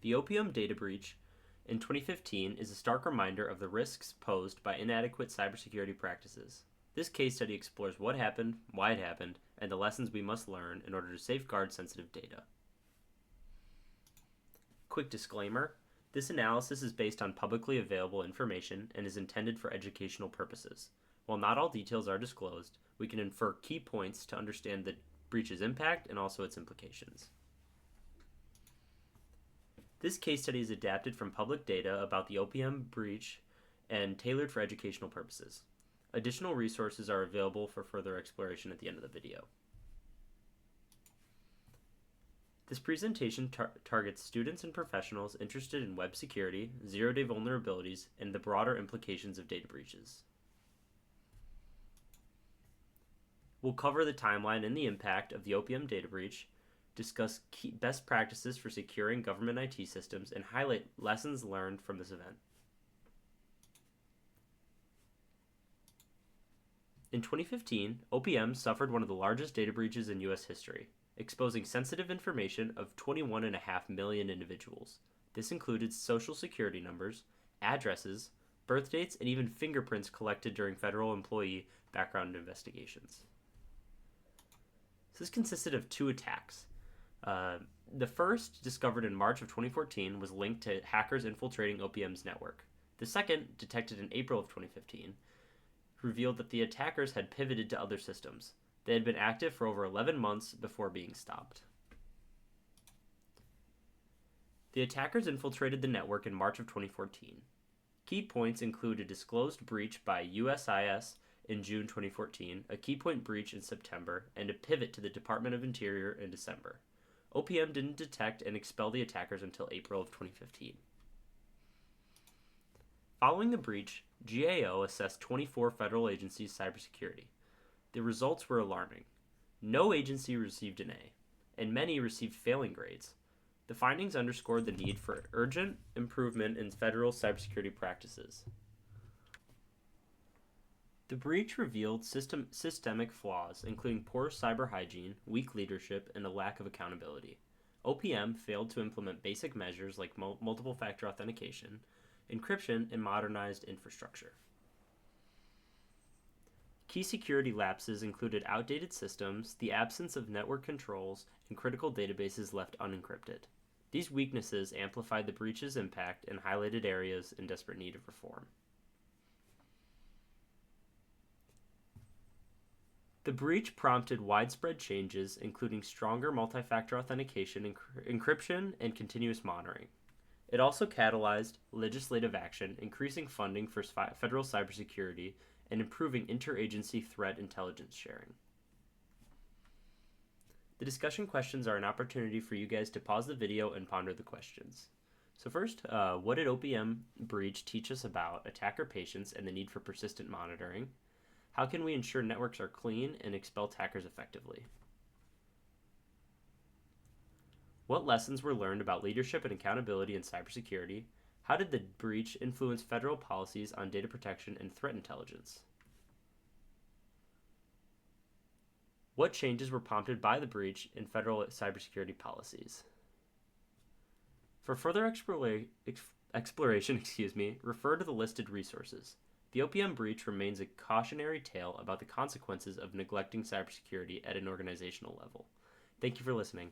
The OPM data breach in 2015 is a stark reminder of the risks posed by inadequate cybersecurity practices. This case study explores what happened, why it happened, and the lessons we must learn in order to safeguard sensitive data. Quick disclaimer: this analysis is based on publicly available information and is intended for educational purposes. While not all details are disclosed, we can infer key points to understand the breach's impact and also its implications. This case study is adapted from public data about the OPM breach and tailored for educational purposes. Additional resources are available for further exploration at the end of the video. This presentation targets students and professionals interested in web security, zero-day vulnerabilities, and the broader implications of data breaches. We'll cover the timeline and the impact of the OPM data breach, discuss key best practices for securing government IT systems, and highlight lessons learned from this event. In 2015, OPM suffered one of the largest data breaches in U.S. history, exposing sensitive information of 21.5 million individuals. This included social security numbers, addresses, birth dates, and even fingerprints collected during federal employee background investigations. This consisted of two attacks. The first, discovered in March of 2014, was linked to hackers infiltrating OPM's network. The second, detected in April of 2015, revealed that the attackers had pivoted to other systems. They had been active for over 11 months before being stopped. The attackers infiltrated the network in March of 2014. Key points include a disclosed breach by USIS in June 2014, a key point breach in September, and a pivot to the Department of Interior in December. OPM didn't detect and expel the attackers until April of 2015. Following the breach, GAO assessed 24 federal agencies' cybersecurity. The results were alarming. No agency received an A, and many received failing grades. The findings underscored the need for urgent improvement in federal cybersecurity practices. The breach revealed systemic flaws, including poor cyber hygiene, weak leadership, and a lack of accountability. OPM failed to implement basic measures like multiple factor authentication, encryption, and modernized infrastructure. Key security lapses included outdated systems, the absence of network controls, and critical databases left unencrypted. These weaknesses amplified the breach's impact and highlighted areas in desperate need of reform. The breach prompted widespread changes, including stronger multi-factor authentication, encryption, and continuous monitoring. It also catalyzed legislative action, increasing funding for federal cybersecurity and improving interagency threat intelligence sharing. The discussion questions are an opportunity for you guys to pause the video and ponder the questions. So first, what did OPM breach teach us about attacker patience and the need for persistent monitoring? How can we ensure networks are clean and expel attackers effectively? What lessons were learned about leadership and accountability in cybersecurity? How did the breach influence federal policies on data protection and threat intelligence? What changes were prompted by the breach in federal cybersecurity policies? For further exploration, refer to the listed resources. The OPM breach remains a cautionary tale about the consequences of neglecting cybersecurity at an organizational level. Thank you for listening.